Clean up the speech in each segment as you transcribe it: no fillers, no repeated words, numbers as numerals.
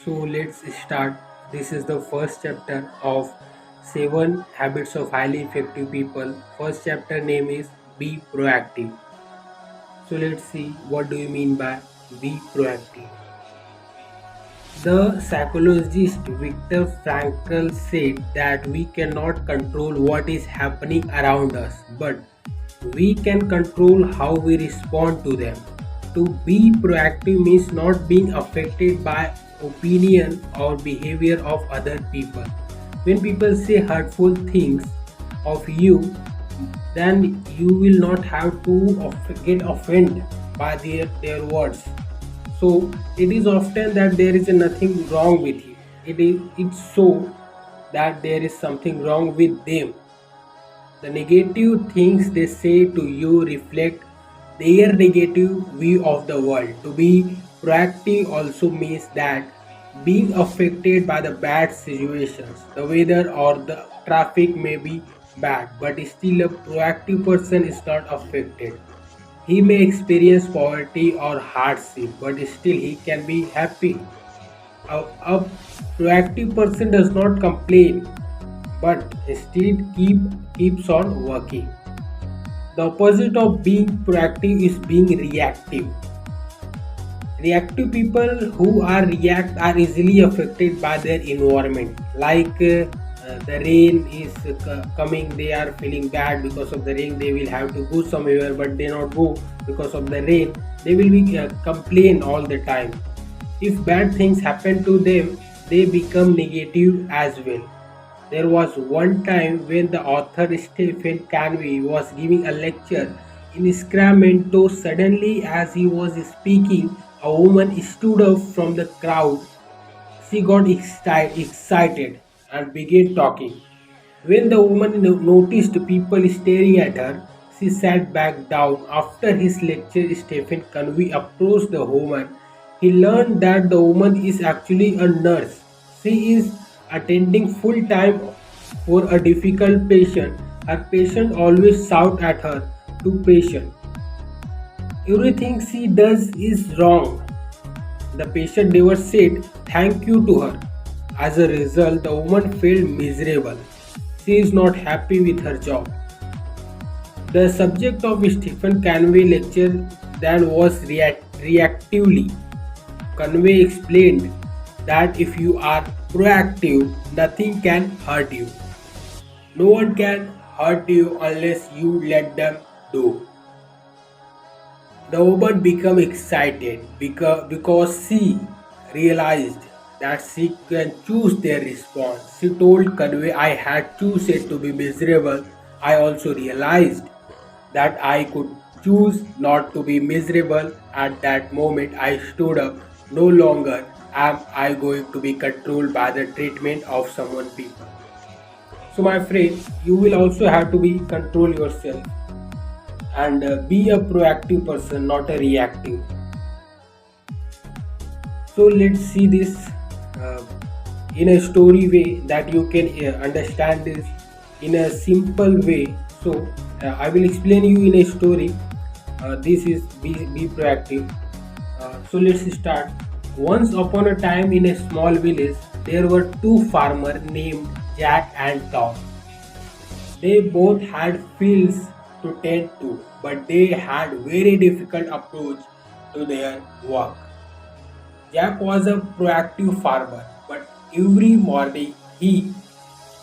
So let's start. This is the first chapter of 7 Habits of Highly Effective People. First chapter name is Be Proactive. So let's see what do you mean by be proactive. The psychologist Viktor Frankl said that we cannot control what is happening around us, but we can control how we respond to them. To be proactive means not being affected by opinion or behavior of other people. When people say hurtful things of you, then you will not have to get offended by their words. So it is often that there is nothing wrong with you. It's so that there is something wrong with them. The negative things they say to you reflect their negative view of the world. To be proactive also means that being affected by the bad situations, the weather or the traffic may be bad, but still a proactive person is not affected. He may experience poverty or hardship, but still he can be happy. A proactive person does not complain, but instead keeps on working. The opposite of being proactive is being reactive. Reactive people who are react are easily affected by their environment. Like the rain is coming, they are feeling bad because of the rain. They will have to go somewhere, but they not go because of the rain. They will be complain all the time. If bad things happen to them, they become negative as well. There was one time when the author Stephen Canvey was giving a lecture in Sacramento. Suddenly, as he was speaking, a woman stood up from the crowd. She got excited and began talking. When the woman noticed people staring at her, she sat back down. After his lecture, Stephen Canvey approached the woman. He learned that the woman is actually a nurse. She is attending full time for a difficult patient. Her patient always shout at her to patient. Everything she does is wrong. The patient never said thank you to her. As a result, the woman felt miserable. She is not happy with her job. The subject of Stephen Canvey lecture then was reactively. Conway explained that if you are proactive, nothing can hurt you. No one can hurt you unless you let them do. The woman became excited because she realized that she can choose their response. She told Conway, I had chosen to be miserable. I also realized that I could choose not to be miserable. At that moment, I stood up. No longer am I going to be controlled by the treatment of someone people. So, my friend, you will also have to be control yourself and be a proactive person, not a reactive. So let's see this uh, in a story way that you can understand this in a simple way. So I will explain you in a story. This is be proactive. So let's start. Once upon a time in a small village, there were two farmers named Jack and Tom. They both had fields to tend to, but they had very difficult approach to their work. Jack was a proactive farmer, but every morning he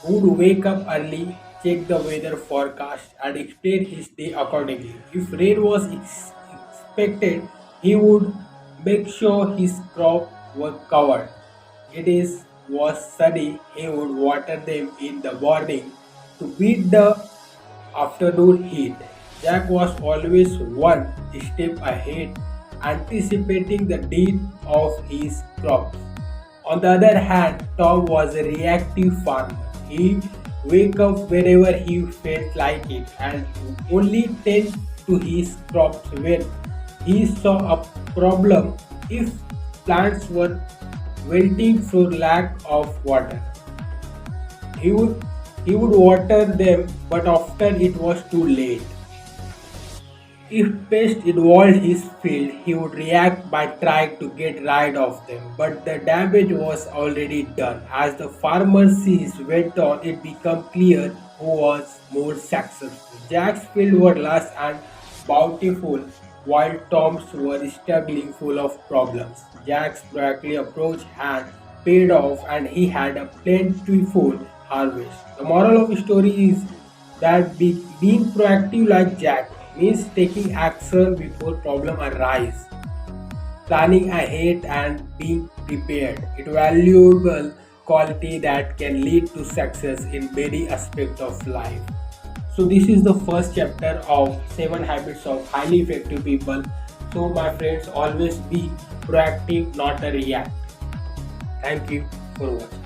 would wake up early, check the weather forecast, and extend his day accordingly. If rain was expected, he would make sure his crop were covered. It is was sunny, he would water them in the morning to beat the afternoon heat. Jack was always one step ahead, anticipating the death of his crops. On the other hand, Tom was a reactive farmer. He wake up whenever he felt like it and only tend to his crops when he saw a problem. If plants were wilting for lack of water, he would he would water them, but often it was too late. If pests involved his field, he would react by trying to get rid of them, but the damage was already done. As the farmer's seas went on, it became clear who was more successful. Jack's fields were lush and bountiful, while Tom's were struggling, full of problems. Jack's proactive approach had paid off, and he had a plentiful harvest. The moral of the story is that being proactive like Jack means taking action before problems arise, planning ahead and being prepared. It's a valuable quality that can lead to success in many aspects of life. So this is the first chapter of 7 habits of highly effective people. So my friends, always be proactive, not a react. Thank you for watching.